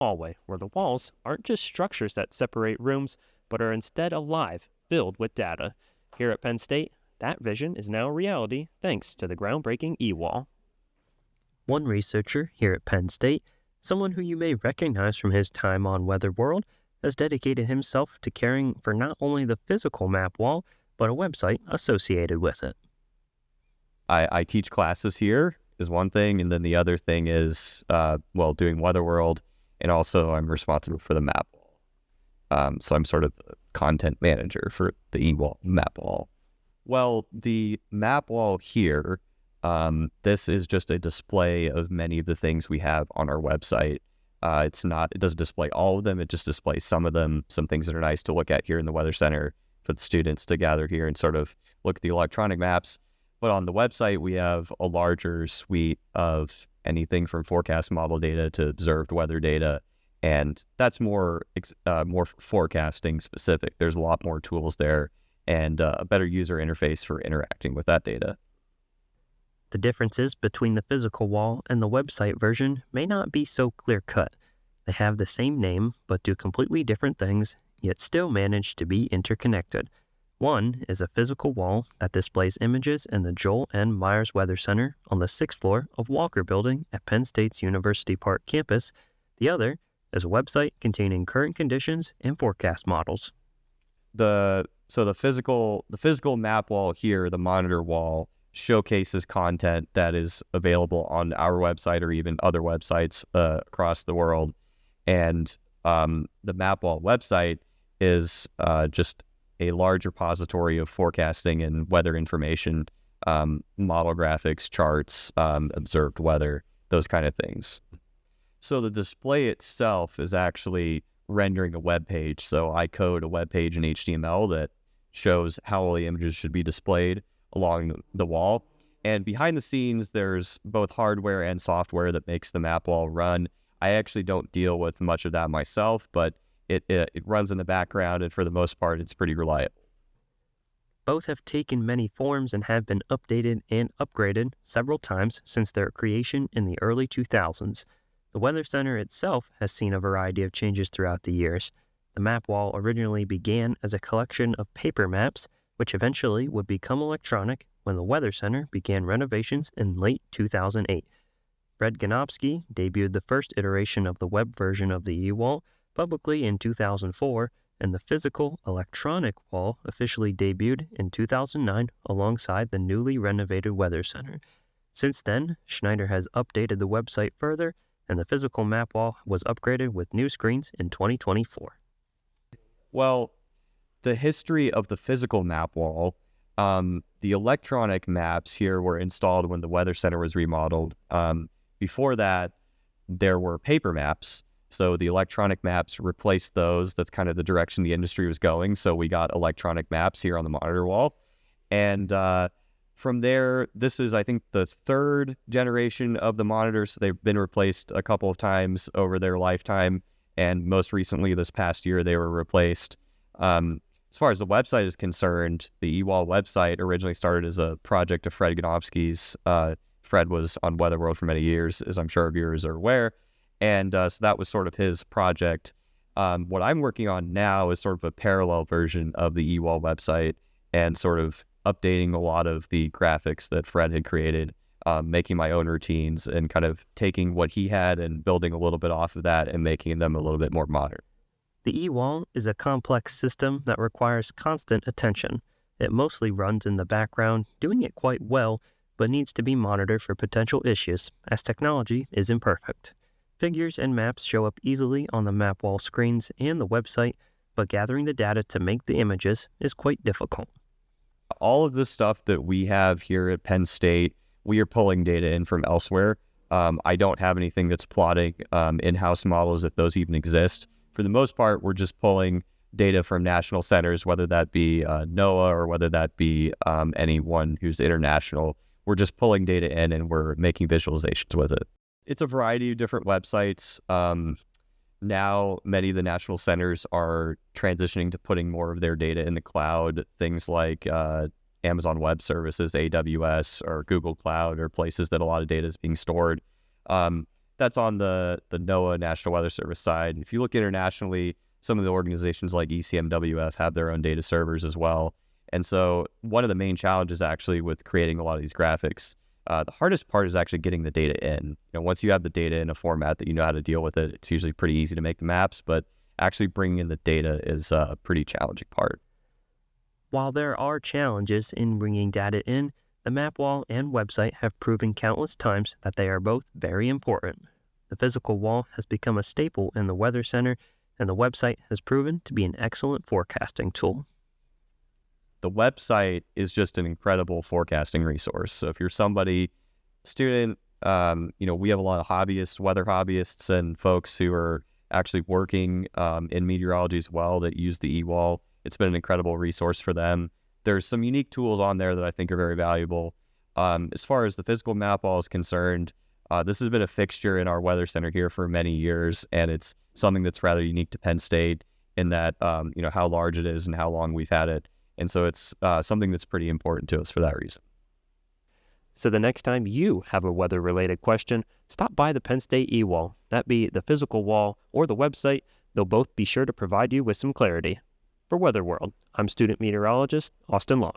hallway where the walls aren't just structures that separate rooms, but are instead alive, filled with data. Here at Penn State, that vision is now a reality thanks to the groundbreaking ewall. One researcher here at Penn State, someone who you may recognize from his time on Weather World, has dedicated himself to caring for not only the physical map wall, but a website associated with it. I teach classes here is one thing, and then the other thing is, doing Weather World, and also I'm responsible for the map wall. So I'm sort of the content manager for the ewall map wall. Well, the map wall here, this is just a display of many of the things we have on our website. It doesn't display all of them. It just displays some of them, some things that are nice to look at here in the Weather Center for the students to gather here and sort of look at the electronic maps. But on the website, we have a larger suite of anything from forecast model data to observed weather data. And that's more forecasting specific. There's a lot more tools there and a better user interface for interacting with that data. The differences between the physical wall and the website version may not be so clear-cut. They have the same name, but do completely different things, yet still manage to be interconnected. One is a physical wall that displays images in the Joel N. Myers Weather Center on the 6th floor of Walker Building at Penn State's University Park campus. The other is a website containing current conditions and forecast models. The physical map wall here, the monitor wall, showcases content that is available on our website or even other websites across the world. And the map wall website is just a large repository of forecasting and weather information, model graphics, charts, observed weather, those kind of things. So the display itself is actually rendering a web page. So I code a web page in HTML that shows how all the images should be displayed along the wall. And behind the scenes, there's both hardware and software that makes the map wall run. I actually don't deal with much of that myself, but it runs in the background, and for the most part, it's pretty reliable. Both have taken many forms and have been updated and upgraded several times since their creation in the early 2000s. The Weather Center itself has seen a variety of changes throughout the years. The map wall originally began as a collection of paper maps, which eventually would become electronic when the Weather Center began renovations in late 2008. Fred Ganopsky debuted the first iteration of the web version of the ewall publicly in 2004, and the physical electronic wall officially debuted in 2009 alongside the newly renovated Weather Center. Since then, Schneider has updated the website further, and the physical map wall was upgraded with new screens in 2024. Well, the history of the physical map wall, the electronic maps here were installed when the Weather Center was remodeled. Before that, there were paper maps. So the electronic maps replaced those. That's kind of the direction the industry was going. So we got electronic maps here on the monitor wall. And from there, this is, I think, the third generation of the monitors. They've been replaced a couple of times over their lifetime. And most recently, this past year, they were replaced. As far as the website is concerned, the ewall website originally started as a project of Fred Ganopsky's. Fred was on Weather World for many years, as I'm sure viewers are aware. And so that was sort of his project. What I'm working on now is sort of a parallel version of the ewall website and sort of updating a lot of the graphics that Fred had created, making my own routines and kind of taking what he had and building a little bit off of that and making them a little bit more modern. The ewall is a complex system that requires constant attention. It mostly runs in the background, doing it quite well, but needs to be monitored for potential issues, as technology is imperfect. Figures and maps show up easily on the map wall screens and the website, but gathering the data to make the images is quite difficult. All of the stuff that we have here at Penn State, we are pulling data in from elsewhere. I don't have anything that's plotting in-house models, if those even exist. For the most part, we're just pulling data from national centers, whether that be NOAA or whether that be anyone who's international. We're just pulling data in and we're making visualizations with it. It's a variety of different websites. Now, many of the national centers are transitioning to putting more of their data in the cloud, things like Amazon Web Services, AWS, or Google Cloud, or places that a lot of data is being stored. That's on the NOAA National Weather Service side. If you look internationally, some of the organizations like ECMWF have their own data servers as well. And so one of the main challenges actually with creating a lot of these graphics, the hardest part is actually getting the data in. Once you have the data in a format that you know how to deal with it, it's usually pretty easy to make the maps, but actually bringing in the data is a pretty challenging part. While there are challenges in bringing data in, the map wall and website have proven countless times that they are both very important. The physical wall has become a staple in the Weather Center, and the website has proven to be an excellent forecasting tool. The website is just an incredible forecasting resource. So if you're student, we have a lot of hobbyists, weather hobbyists, and folks who are actually working in meteorology as well that use the ewall. It's been an incredible resource for them. There's some unique tools on there that I think are very valuable. As far as the physical map wall is concerned, this has been a fixture in our weather center here for many years, and it's something that's rather unique to Penn State in that, how large it is and how long we've had it. And so it's something that's pretty important to us for that reason. So the next time you have a weather-related question, stop by the Penn State ewall. That be the physical wall or the website. They'll both be sure to provide you with some clarity. For Weather World, I'm student meteorologist Austin Long.